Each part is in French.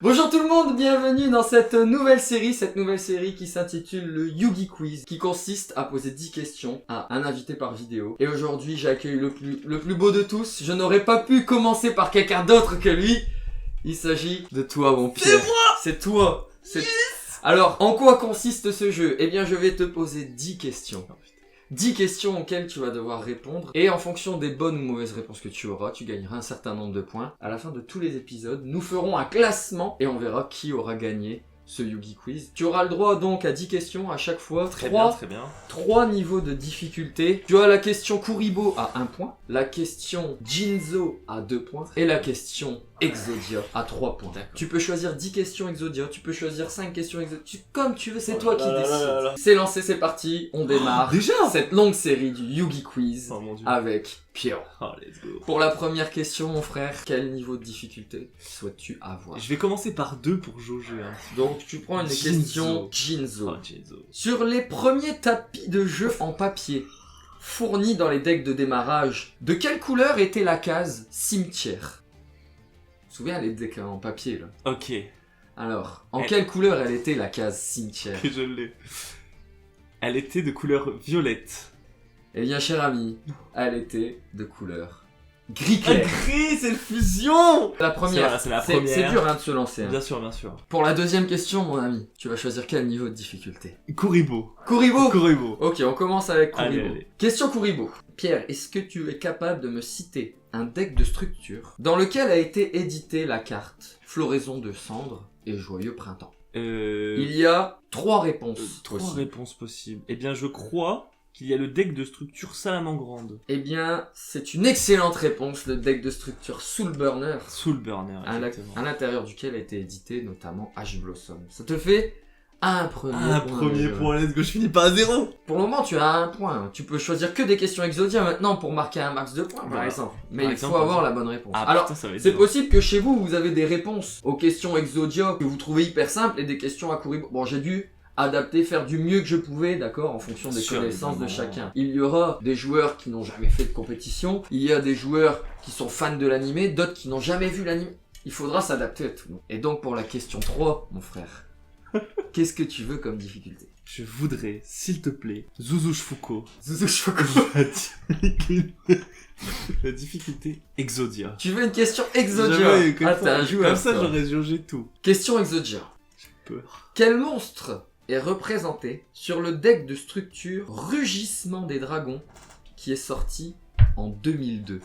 Bonjour tout le monde, bienvenue dans cette nouvelle série qui s'intitule le Yugi Quiz, qui consiste à poser 10 questions à un invité par vidéo. Et aujourd'hui, j'accueille le plus beau de tous. Je n'aurais pas pu commencer par quelqu'un d'autre que lui. Il s'agit de toi, mon Pierre. C'est moi! C'est toi. Yes! Alors, en quoi consiste ce jeu? Eh bien, je vais te poser 10 questions. 10 questions auxquelles tu vas devoir répondre. Et en fonction des bonnes ou mauvaises réponses que tu auras, tu gagneras un certain nombre de points. À la fin de tous les épisodes, nous ferons un classement et on verra qui aura gagné ce Yugi Quiz. Tu auras le droit donc à 10 questions à chaque fois. Très bien. 3 niveaux de difficulté. Tu as la question Kuribo à 1 point, la question Jinzo à 2 points et la question Exodia à 3 points. D'accord. Tu peux choisir 10 questions Exodia, tu peux choisir 5 questions Exodia, comme tu veux, c'est Oh toi là qui là décides. là là. C'est lancé, c'est parti, on démarre Déjà? cette longue série du Yugi Quiz Oh mon dieu. avec Pierre. Oh, let's go. Pour la première question, mon frère, quel niveau de difficulté souhaites-tu avoir? Je vais commencer par 2 pour jauger un petit Donc tu prends une Jinzo. question peu. Jinzo. Oh, Jinzo. Sur les premiers tapis de jeu en papier fournis dans les decks de démarrage, de quelle couleur était la case cimetière? Tu te souviens les decks en papier là? Ok, Alors, en Elle- quelle couleur elle était la case cimetière? que je l'ai. Elle était de couleur violette. Eh bien cher ami, elle était de couleur gris clair. Gris, c'est le fusion! La première, C'est la première. c'est dur hein, de se lancer. hein. Bien sûr, bien sûr. Pour la deuxième question mon ami, tu vas choisir quel niveau de difficulté? Kuribo. Kuribo. Kuribo. Ok, on commence avec Kuribo. Allez, allez. Question Kuribo. Pierre, est-ce que tu es capable de me citer un deck de structure dans lequel a été éditée la carte Floraison de cendres et Joyeux Printemps? Il y a 3 réponses 3 possibles. réponses possibles. Eh bien, je crois qu'il y a le deck de structure Salamandre. Eh bien, c'est une excellente réponse, le deck de structure Soul Burner, Soul Burner, effectivement. à l'intérieur duquel a été édité notamment Ash Blossom. Ça te fait un premier Un point. premier dans le jeu. point, let's go, je finis pas à 0. Pour le moment, tu as un point. Tu peux choisir que des questions Exodia maintenant pour marquer un max de points, par Voilà. exemple. Mais Par il exemple, faut par avoir la exemple. bonne réponse. Ah, Alors, putain, ça va être c'est dur. possible que chez vous, vous avez des réponses aux questions Exodia que vous trouvez hyper simples et des questions à Kuribo. Bon, j'ai dû adapter, faire du mieux que je pouvais, d'accord, en fonction des Sûr, connaissances de évidemment. chacun. Il y aura des joueurs qui n'ont jamais fait de compétition, il y a des joueurs qui sont fans de l'animé, d'autres qui n'ont jamais vu l'animé. Il faudra s'adapter à tout. Et donc pour la question 3, mon frère, qu'est-ce que tu veux comme difficulté? Je voudrais, s'il te plaît, Zouzou Fuko. Zouzou Choco. La difficulté Exodia. Tu veux une question Exodia? J'avais- comme Ah, ça- t'es un joueur. Comme ça, toi. j'aurais jaugé tout. Question Exodia. J'ai peur. Quel monstre est représenté sur le deck de structure Rugissement des Dragons qui est sorti en 2002?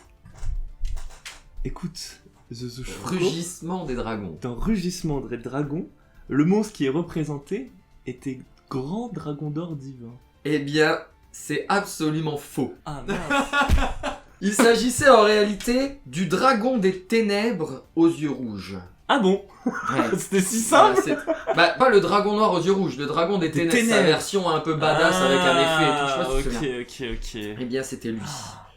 Écoute, Zouzou Fuko. Rugissement des Dragons. Dans Rugissement des Dragons, le monstre qui est représenté était Grand Dragon d'Or Divin. Eh bien, c'est absolument faux. Ah mince. Il s'agissait en réalité du dragon des ténèbres aux yeux rouges. Ah bon? Ouais. C'était si Voilà, simple? bah, pas le dragon noir aux yeux rouges, le dragon des ténèbres, sa ténèbres. version un peu badass avec un effet et tout, je sais pas si tu te souviens. ok. Eh bien, c'était lui.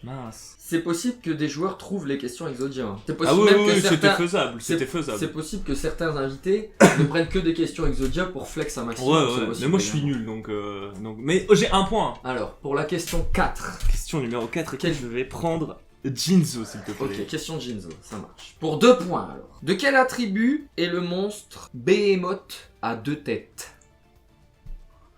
Mince. C'est possible que des joueurs trouvent les questions Exodia. hein. C'est Ah possible oui, même oui, que c'était certains... faisable, C'est c'était faisable. C'est possible que certains invités ne prennent que des questions Exodia pour flex un maximum. Ouais, c'est ouais, possible mais moi je suis également. nul donc. Mais oh, j'ai un point. Alors, pour la question 4. Question numéro 4, je vais prendre Jinzo s'il te plaît. Ok, question Jinzo, ça marche. Pour 2 points alors. De quel attribut est le monstre Behemoth à 2 têtes?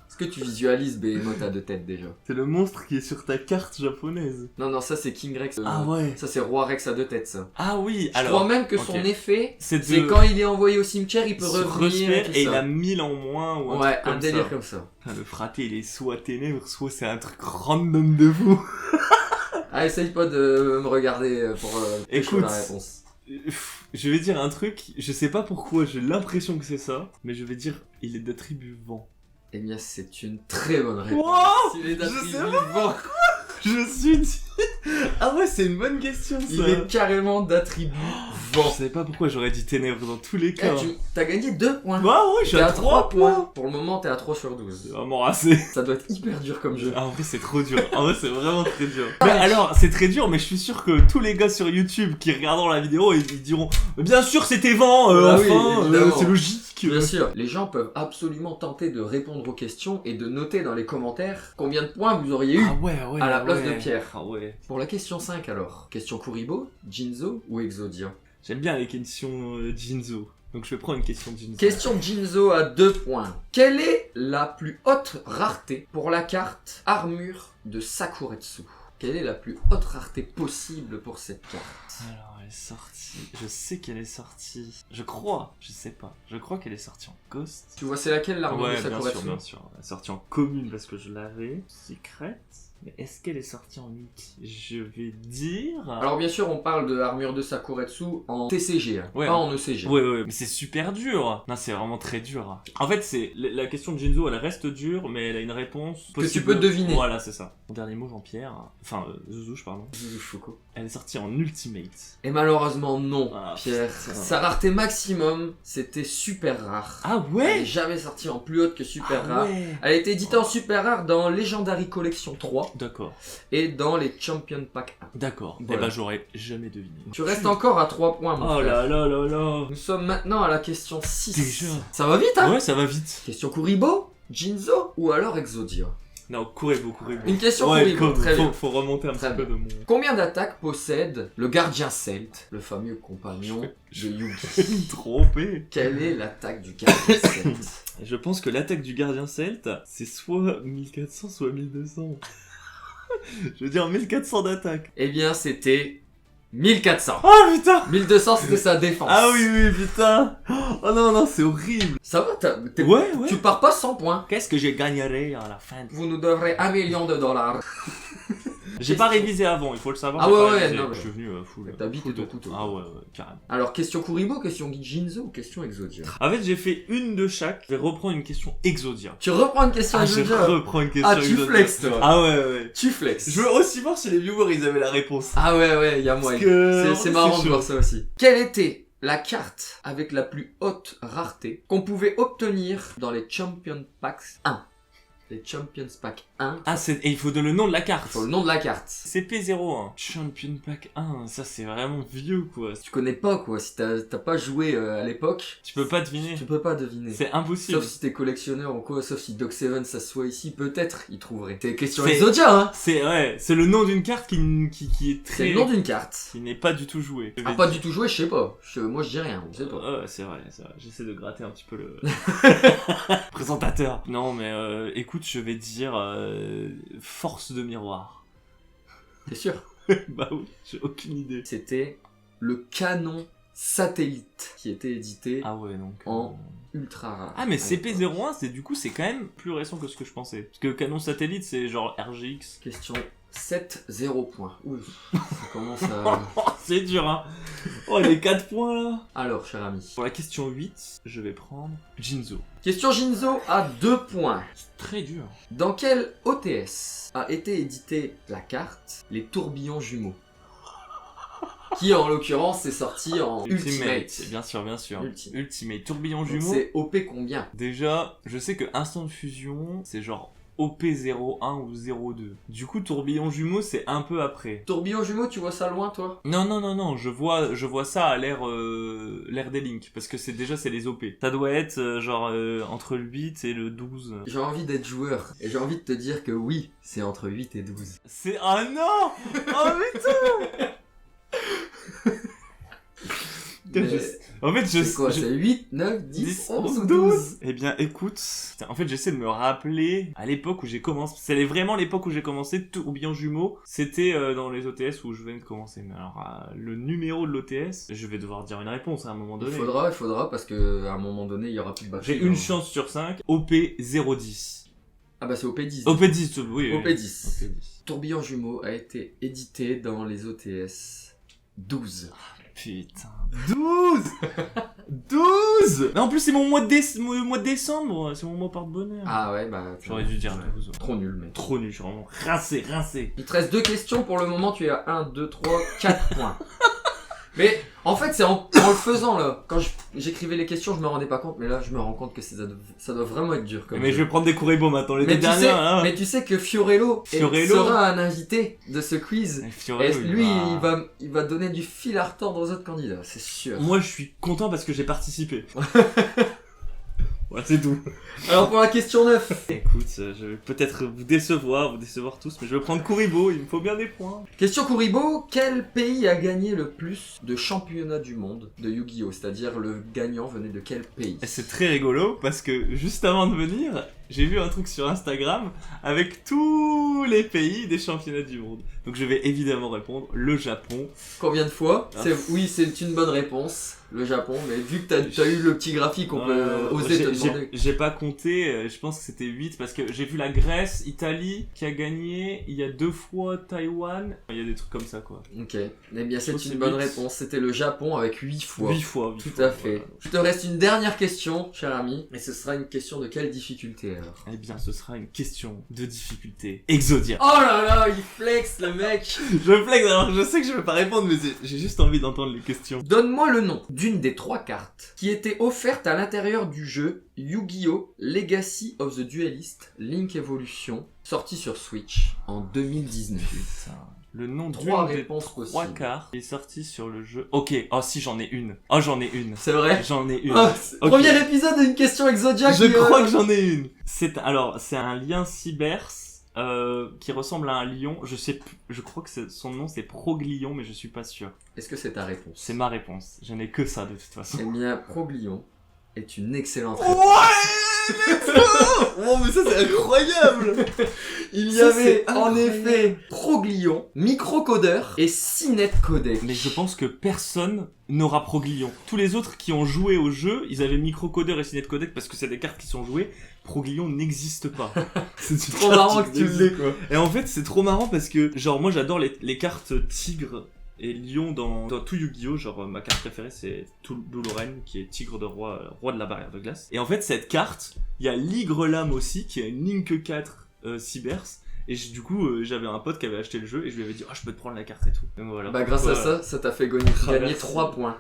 Est-ce que tu visualises Behemoth à 2 têtes déjà? C'est le monstre qui est sur ta carte japonaise. Non, ça c'est King Rex. Ah ouais. Ça c'est Roi Rex à 2 têtes ça. Ah oui, Je alors. crois même que ok. son effet, C'est c'est quand il est envoyé au cimetière, il peut se revenir et tout et ça. il a 1000 en moins ou un Ouais, truc comme un délire ça. comme ça. Putain, le fraté il est soit ténèbres, soit c'est un truc random de fou. Ah, essaye pas de me regarder pour Écoute. la réponse. Je vais dire un truc, je sais pas pourquoi j'ai l'impression que c'est ça, mais je vais dire il est d'attribut vent. Eh bien, c'est une très bonne réponse. Wow, Il est je d'attribut sais vent. Je me suis dit. Ah ouais, c'est une bonne question ça. Il est carrément d'attribut Je vent. savais pas pourquoi j'aurais dit ténèbres dans tous les Eh, cas. t'as gagné 2 points. Ouais, ouais, je suis T'es à 3 points. Pour le moment, t'es à 3 sur C'est 12. vraiment assez. Ça doit être hyper dur comme jeu. Ah, en vrai, c'est trop dur. En vrai, c'est vraiment très dur. Mais alors, c'est très dur, mais je suis sûr que tous les gars sur YouTube qui regarderont la vidéo, ils diront bien sûr, c'était vent, Ah oui, enfin, évidemment. c'est logique. Bien sûr, les gens peuvent absolument tenter de répondre aux questions et de noter dans les commentaires combien de points vous auriez eu Ah ouais, ouais. à la place ouais. de Pierre. Ah ouais. Pour la question 5 alors, question Kuribo, Jinzo ou Exodia? J'aime bien les questions Jinzo. Donc je vais prendre une question de Jinzo. Question de Jinzo à 2 points. Quelle est la plus haute rareté pour la carte Armure de Sakuretsu? Quelle est la plus haute rareté possible pour cette carte? Alors elle est sortie, je sais qu'elle est sortie, je crois qu'elle est sortie en Ghost. Tu vois c'est laquelle l'armure de Ouais, Sakuretsu? bien sûr. Elle est sortie en commune parce que je l'avais. Secret. Mais est-ce qu'elle est sortie en multi? Je vais dire... Alors bien sûr on parle de l'armure de Sakuretsu en TCG, hein, Ouais, pas en ECG. Ouais, mais c'est super dur. Non, c'est vraiment très dur. En fait, c'est la question de Jinzo, elle reste dure, mais elle a une réponse Que tu peux deviner. Voilà, c'est ça. Mon dernier mot, Jean-Pierre. Enfin, Zouzouche, pardon. Zuzufuko. Elle est sortie en Ultimate. Et malheureusement non, Ah, Pierre. putain. Sa rareté maximum, c'était super rare. Ah Elle ouais n'est jamais sortie en plus haute que super Ah rare. ouais. Elle a été éditée en super rare dans Legendary Collection 3 D'accord, et dans les Champion Pack 1. d'accord. Voilà. Eh ben, j'aurais jamais deviné. Tu restes encore à 3 points, mon Oh frère. là. Nous sommes maintenant à la question 6. Déjà. Ça va vite, hein? Ouais, ça va vite. Question Kuribo, Jinzo ou alors Exodia? Non, courez-vous. Une question Ouais, Kuribo, très bien. faut remonter un Très petit peu de mon... Combien d'attaques possède le gardien celte, le fameux compagnon de Yugi? Trop OP. Quelle est l'attaque du gardien celte? Je pense que l'attaque du gardien celte, c'est soit 1400, soit 1200. Je veux dire 1400 d'attaque. Eh bien, c'était 1400. Oh putain. 1200, c'était sa défense. Ah oui, putain. Oh non, c'est horrible. Ça va, Ouais. tu pars pas 100 points. Qu'est-ce que j'ai gagnerai à la fin Vous nous devrez $1 million. J'ai pas révisé avant, il faut le savoir. Ah j'ai ouais, pas ouais, révisé. non, Je suis venu full. T'as bité full ton de- couteau. Ah ouais, carrément. Alors, question Kuribo, question Jinzo ou question Exodia? En fait, j'ai fait une de chaque. Je vais reprendre une question Exodia. Tu reprends une question Je Exodia? reprends une question Ah, tu Exodia. flexes, toi. Ah ouais. Tu flexes. Je veux aussi voir si les viewers ils avaient la réponse. Ah ouais, y'a moi. Parce que- C'est marrant de chaud. voir ça aussi. Quelle était la carte avec la plus haute rareté qu'on pouvait obtenir dans les Champion Packs 1? Les Champions Pack 1, Ah, et il faut donner le nom de la il carte. faut le nom de la carte. CP01. Champion Pack 1, ça c'est vraiment vieux quoi. Tu connais pas quoi, si t'as pas joué à l'époque, Tu peux pas deviner. tu peux pas deviner. C'est impossible. Sauf si t'es collectionneur ou quoi, sauf si Doc Seven s'assoit ici, peut-être il trouverait. C'est question C'est- Exodia, hein. C'est le nom d'une carte qui est très... C'est le nom d'une carte. qui n'est pas du tout jouée. Ah, pas du tout joué, je sais pas. Moi je dis rien, je sais pas. Ouais, c'est vrai. J'essaie de gratter un petit peu le présentateur. Non, mais écoute, je vais dire force de miroir. T'es sûr? Bah oui, j'ai aucune idée. C'était le canon satellite qui était édité Ah ouais, donc... En ultra rare. Ah mais à l'époque. CP01, c'est quand même plus récent que ce que je pensais. Parce que canon satellite, c'est genre RGX. Question 7-0 points. Ouf, ça commence à... Oh, c'est dur, hein. Oh, les 4 points, là. Alors, cher ami. Pour la question 8, je vais prendre Jinzo. Question Jinzo à 2 points. C'est très dur. Dans quel OTS a été édité la carte Les Tourbillons Jumeaux? Qui en l'occurrence est sorti en Ultimate. Bien sûr. Ultimate. Ultimate. Tourbillon Donc jumeau. c'est OP combien? Déjà, je sais que Instant de Fusion, c'est genre OP01 ou 02. Du coup, tourbillon jumeau, c'est un peu après. Tourbillon Jumeaux, tu vois ça loin toi? Non, je vois ça à l'ère des Link, parce que c'est les OP. Ça doit être entre le 8 et le 12. J'ai envie d'être joueur et j'ai envie de te dire que oui, c'est entre 8 et 12. C'est... Ah non. Oh putain. Mais En fait, c'est quoi? C'est 8, 9, 10, 11 ou 12. 12? Eh bien, écoute, en fait, j'essaie de me rappeler à l'époque où j'ai commencé. C'est vraiment l'époque où j'ai commencé Tourbillon Jumeau. C'était dans les OTS où je venais de commencer. Mais alors, le numéro de l'OTS, je vais devoir dire une réponse à un moment donné. Il faudra parce que à un moment donné, il y aura plus de batterie. J'ai une chance sur 5. OP010. Ah bah c'est OP10. OP10, oui. OP10. OP10. Tourbillon Jumeau a été édité dans les OTS 12. Putain. 12 12. Mais en plus, c'est mon mois de décembre. C'est mon mois porte-bonheur. Ah ouais, bah... J'aurais dû dire 12. Trop nul, mec. Trop nul, je suis vraiment rincé. Il te reste 2 questions pour le moment, tu es à 1, 2, 3, 4 points. Mais en fait, c'est en le faisant là. Quand j'écrivais les questions, je me rendais pas compte, mais là, je me rends compte que ça doit vraiment être dur. Comme Mais jeu. je vais prendre des Kuribo maintenant, les mais deux tu sais, dernières. Hein. mais tu sais que Fiorello sera un invité de ce quiz. Et lui, il va donner du fil à retordre aux autres candidats, c'est sûr. Moi, je suis content parce que j'ai participé. Voilà, c'est tout. Alors pour la question 9. Écoute, je vais peut-être vous décevoir tous, mais je vais prendre Kuribo, il me faut bien des points. Question Kuribo, quel pays a gagné le plus de championnats du monde de Yu-Gi-Oh? C'est-à-dire le gagnant venait de quel pays? Et c'est très rigolo parce que juste avant de venir, j'ai vu un truc sur Instagram avec tous les pays des championnats du monde. Donc je vais évidemment répondre le Japon. Combien de fois? Oui, c'est une bonne réponse, le Japon, mais vu que t'as eu le petit graphique, on peut oser te demander. J'ai pas compté, je pense que c'était 8 parce que j'ai vu la Grèce, Italie qui a gagné, il y a 2 fois Taïwan, il y a des trucs comme ça quoi. Ok, eh bien c'est Je une bonne 8. réponse, c'était le Japon avec 8 fois. 8 fois. Tout à fait. Je te reste une dernière question, cher ami, et ce sera une question de quelle difficulté alors? Eh bien ce sera une question de difficulté. Exodia. Oh là là, il flex le mec. Je flex alors je sais que je vais pas répondre mais j'ai juste envie d'entendre les questions. Donne-moi le nom d'une des 3 cartes qui était offerte à l'intérieur du jeu Yu-Gi-Oh! Legacy of the Duelist Link Evolution, sorti sur Switch en 2019. Putain. Le nom 3 d'une des réponses 3 possibles. cartes est sorti sur le jeu. Ok, oh si j'en ai une. Oh j'en ai une. C'est vrai? J'en ai une. Oh, Ok. Premier épisode d'une question Exodia Je qui, crois que j'en ai une. C'est un lien Cybers qui ressemble à un lion. Je crois que son nom c'est Proglion, mais je suis pas sûr. Est-ce que c'est ta réponse? C'est ma réponse. Je n'ai que ça de toute façon. Eh bien, Proglion est une excellente réponse. Ouais. Oh mais ça c'est incroyable. Il y Ça, avait c'est en incroyable. effet Proglion, Microcodeur et Cinet Codec. Mais je pense que personne n'aura Proglion. Tous les autres qui ont joué au jeu, ils avaient Microcodeur et Cinet Codec parce que c'est des cartes qui sont jouées. Proglion n'existe pas. C'est une Trop carte marrant qui que tu n'existe l'aies quoi. Et en fait, c'est trop marrant parce que, genre, moi j'adore les cartes tigre et lion dans tout Yu-Gi-Oh! Genre, ma carte préférée c'est Douloren qui est tigre de roi de la barrière de glace. Et en fait, cette carte, il y a Ligre-Lame aussi qui a une Link 4 Cybers. Et du coup, j'avais un pote qui avait acheté le jeu et je lui avais dit, oh, je peux te prendre la carte et tout. Donc voilà. Bah, grâce à ça t'a fait gagner merci. 3 points.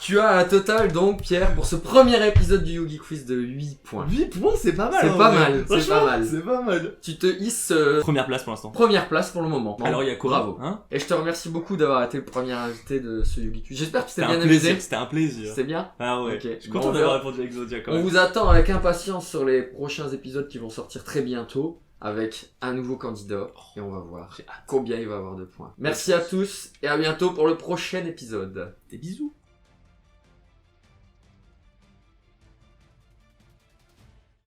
Tu as un total donc, Pierre, pour ce premier épisode du Yu-Gi Quiz de 8 points. 8 points, c'est pas mal. C'est en pas vrai. mal, c'est Franchement, pas mal. C'est pas mal. Tu te hisses Première place pour l'instant. première place pour le moment. Alors, il y a quoi? Bravo. Hein? Et je te remercie beaucoup d'avoir été le premier invité de ce Yu-Gi Quiz. J'espère que tu t'es C'était bien un plaisir. amusé. C'était un plaisir. C'était bien? Ah ouais. Ok. Je suis Bon, content on d'avoir verra. répondu à Exodia quand On même. vous attend avec impatience sur les prochains épisodes qui vont sortir très bientôt avec un nouveau candidat et on va voir J'ai hâte. combien il va avoir de points. Merci à tous et à bientôt pour le prochain épisode. Des bisous.